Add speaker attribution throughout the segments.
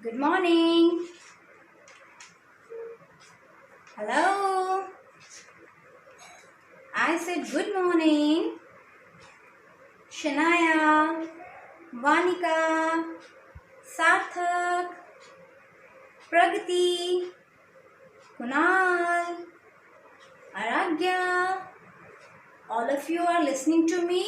Speaker 1: Good morning. Hello. I said good morning. Shanaya, Vanika, Sarthak, Pragati, Kunal, Aragya. All of you are listening to me?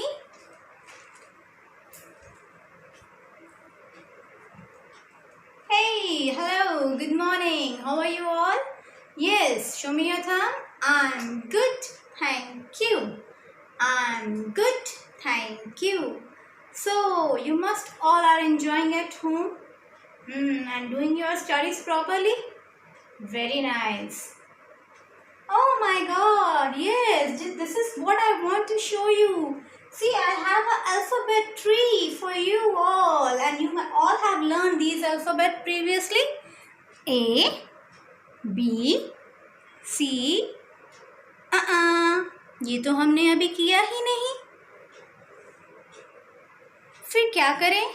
Speaker 1: Hey, hello, good morning. How are you all? Yes, show me your thumb. I'm good, thank you. I'm good, thank you. So, you must all are enjoying at home and doing your studies properly? Very nice. Oh my god, yes, this is what I want to show you. See, I have an alphabet tree for you all, and you all have learned these alphabet previously. A, B, C, ये तो हमने अभी किया ही नहीं. फिर क्या करें?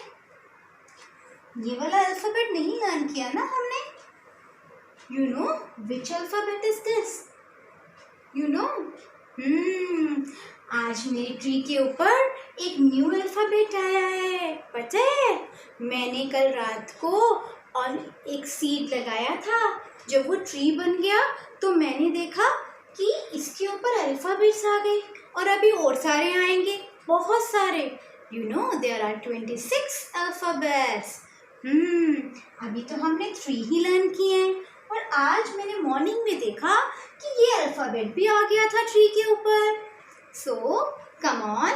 Speaker 1: ये वाला अल्फाबेट नहीं लर्न किया ना हमने. You know which alphabet is this? You know? आज मेरी ट्री के ऊपर एक न्यू अल्फाबेट आया है. पता है, मैंने कल रात को और एक सीड लगाया था. जब वो ट्री बन गया तो मैंने देखा कि इसके ऊपर अल्फाबेट्स आ गए और अभी और सारे आएंगे, बहुत सारे. You know there are 26 alphabets. अभी तो हमने 3 ही लर्न किए हैं और आज मैंने मॉर्निंग में देखा कि ये अल्फाबेट भी आ गया था ट्री के ऊपर. So come on,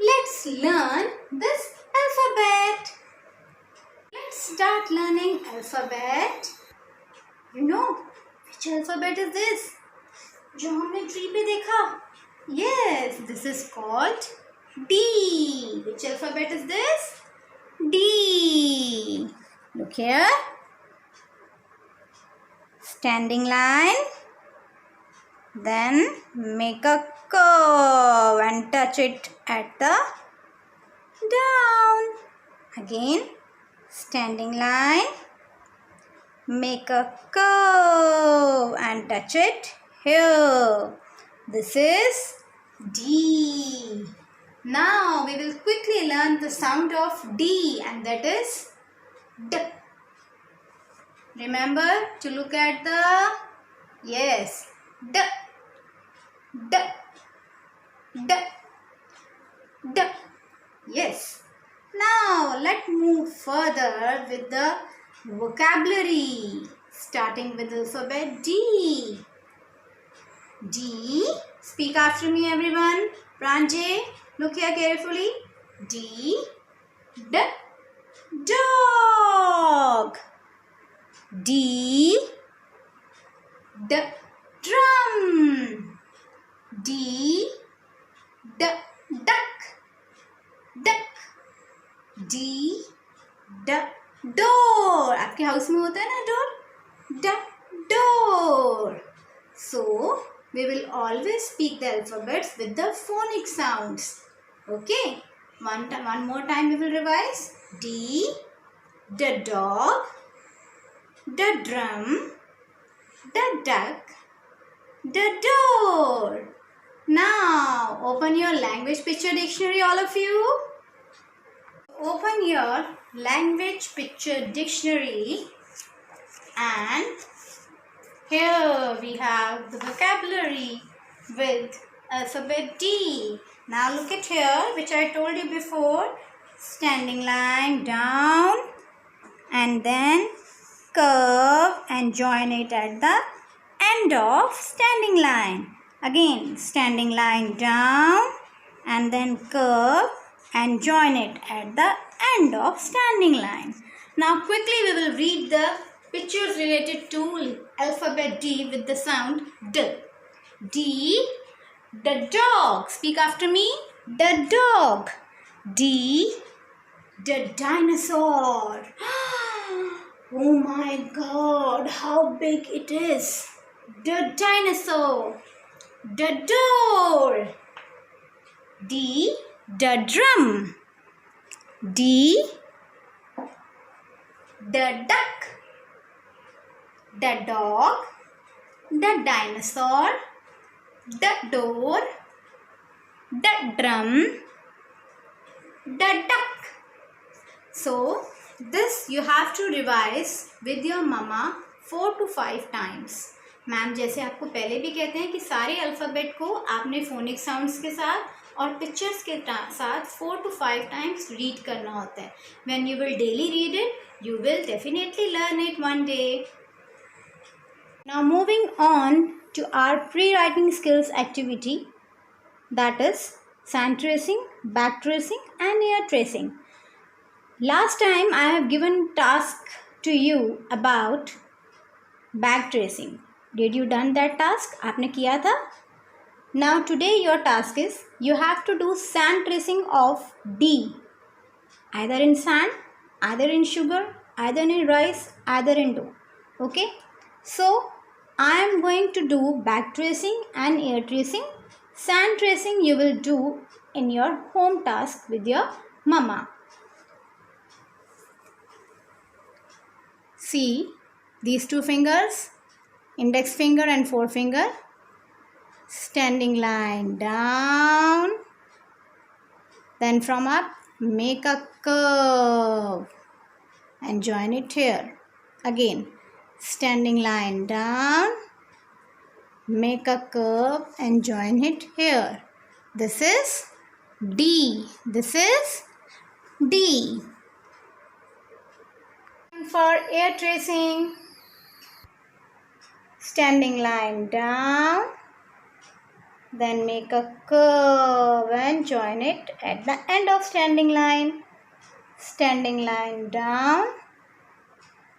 Speaker 1: let's learn this alphabet. Let's start learning alphabet. You know which alphabet is this? जो हमने ट्री पे देखा. Yes, this is called D. Which alphabet is this? D. Look here. Standing line. Then make a curve and touch it at the down. Again, standing line. Make a curve and touch it here. This is D. Now we will quickly learn the sound of D, and that is D. Remember to look at the, yes, D, D, D, D. Yes. Now let's move further with the vocabulary, starting with the alphabet D. D. Speak after me, everyone. Pranjay, look here carefully. D. D. Dog. D. D. Drum. D. D. Duck. Duck. D. D. Door. आपके house में होता है ना door? D. Door. So we will always speak the alphabets with the phonic sounds. Okay. One more time we will revise. D. The dog. The drum. The duck. The door. Now open your language picture dictionary, all of you. Open your language picture dictionary, and here we have the vocabulary with alphabet D. Now look at here, which I told you before. Standing line down and then curve and join it at the end of standing line. Again, standing line down and then curve and join it at the end of standing line. Now quickly we will read the pictures related to alphabet D with the sound D. D. The dog. Speak after me. The dog. D. The dinosaur. Oh my god, how big it is. The dinosaur. The door. D. The drum. D. the duck, the dog, the dinosaur, the door, the drum, the duck. So this you have to revise with your mama 4 to 5 times. Ma'am जैसे आपको पहले भी कहते हैं कि सारे alphabet को आपने फोनिक साउंड्स के साथ और पिक्चर्स के साथ 4 to 5 टाइम्स रीड करना होता है. When you will daily read it, you will definitely learn it one day. Now moving on to our pre-writing skills activity, that is sand tracing, back tracing and ear tracing. Last time I have given task to you about back tracing. Did you done that task? आपने किया था? Now today your task is you have to do sand tracing of D. Either in sand, either in sugar, either in rice, either in dough. Okay? So I am going to do back tracing and ear tracing. Sand tracing you will do in your home task with your mama. See these two fingers, index finger and forefinger, standing line down, then from up make a curve and join it here. Again standing line down, make a curve and join it here. This is D. This is D. For ear tracing, standing line down, then make a curve and join it at the end of standing line. Standing line down,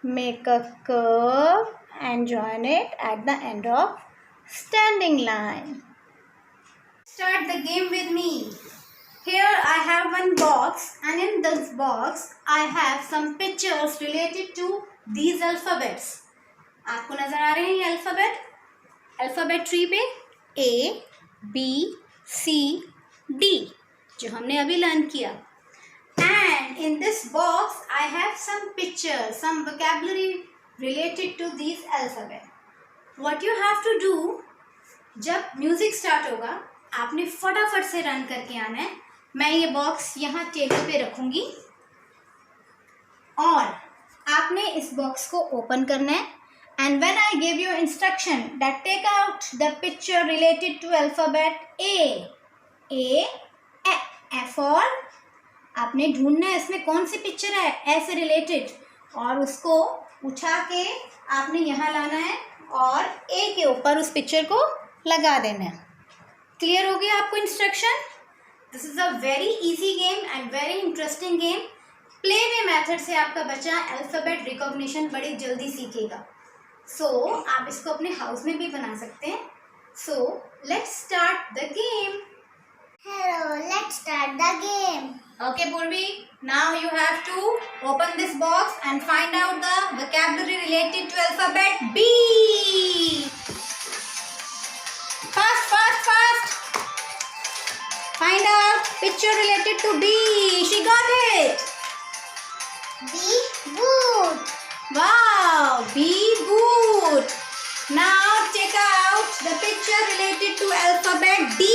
Speaker 1: make a curve and join it at the end of standing line. Start the game with me. Here I have one box, and in this box I have some pictures related to these alphabets. आपको नजर आ रहे हैं ये alphabet? Alphabet tree पे A, B, C, D जो हमने अभी learn किया. And in this box I have some pictures, some vocabulary related to these alphabet. What you have to do, जब म्यूजिक स्टार्ट होगा आपने फटाफट से रन करके आना है. मैं ये बॉक्स यहाँ टेबल पे रखूँगी और आपने इस बॉक्स को ओपन करना है. And when I give you instruction that take out the picture related to alphabet A, F for आपने ढूंढना है इसमें कौन सी पिक्चर है ए से रिलेटेड और उसको उठा के आपने यहाँ लाना है और ए के ऊपर उस पिक्चर को लगा देना है. क्लियर हो गया आपको instruction? This is a very easy game and very interesting game. Play way method से आपका बच्चा अल्फ़ाबेट रिकॉग्निशन बड़ी जल्दी सीखेगा. सो आप इसको अपने हाउस में भी बना सकते हैं. So let's start the game.
Speaker 2: Hello, let's start the game.
Speaker 1: Okay, Purvi. Now you have to open this box and find out the vocabulary related to alphabet B. Fast, fast, fast. Find out picture related to B. She got it.
Speaker 2: B, boot.
Speaker 1: Wow, B boot. Now take out the picture related to alphabet D.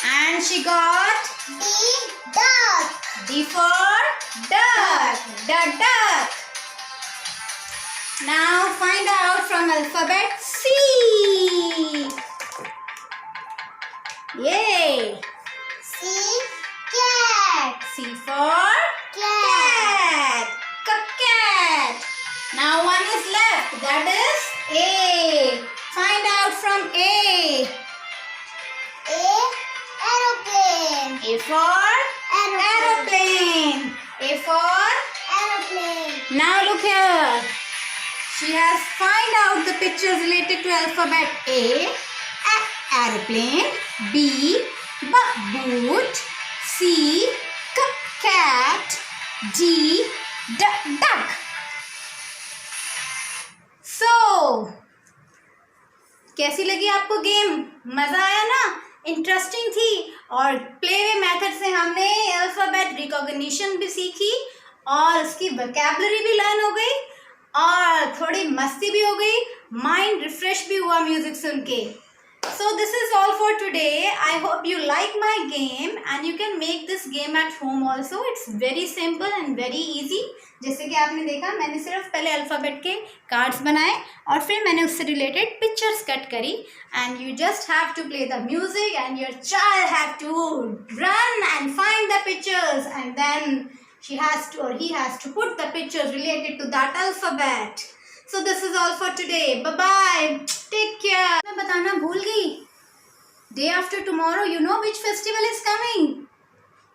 Speaker 1: And she got
Speaker 2: D, duck.
Speaker 1: D for duck. The duck. Now find out from alphabet C. Yay.
Speaker 2: C, cat.
Speaker 1: C for cat. Cat. Now one is left. That is A. Find out from A.
Speaker 2: A, aeroplane.
Speaker 1: A for
Speaker 2: Aeroplane.
Speaker 1: aeroplane. A for
Speaker 2: Aeroplane.
Speaker 1: now look here. She has find out the pictures related to alphabet A, aeroplane, B, boot, C, cat, D, duck. So कैसी लगी आपको game? मजा आया ना? Interesting थी और play way method से हमने अल्फ़ाबेट रिकॉग्निशन भी सीखी और उसकी वोकैबुलरी भी लर्न हो गई और थोड़ी मस्ती भी हो गई, माइंड रिफ्रेश भी हुआ म्यूजिक सुन के. So this is all for today. I hope you like my game and you can make this game at home also. It's very simple and very easy. जैसे कि आपने देखा मैंने सिर्फ पहले अल्फ़ाबेट के कार्ड्स बनाए और फिर मैंने उससे रिलेटेड पिक्चर्स कट करी and you just have to play the music and your child have to run and find the pictures and then she has to or he has to put the pictures related to that alphabet. So this is all for today. Bye bye. Take care. मैं बताना भूल गई. Day after tomorrow, you know which festival is coming?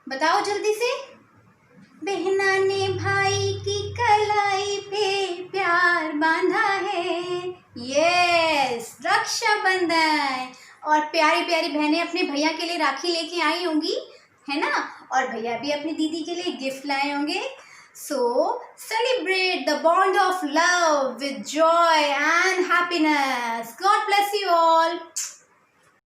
Speaker 1: बताओ जल्दी से. बहना ने भाई की कलाई पे प्यार बांधा है. Yes, रक्षाबंधन. और प्यारी प्यारी बहनें अपने भैया के लिए राखी लेके आई होंगी, है ना? और भैया भी अपनी दीदी के लिए गिफ्ट लाए होंगे. So celebrate the bond of love with joy and happiness. God bless you all.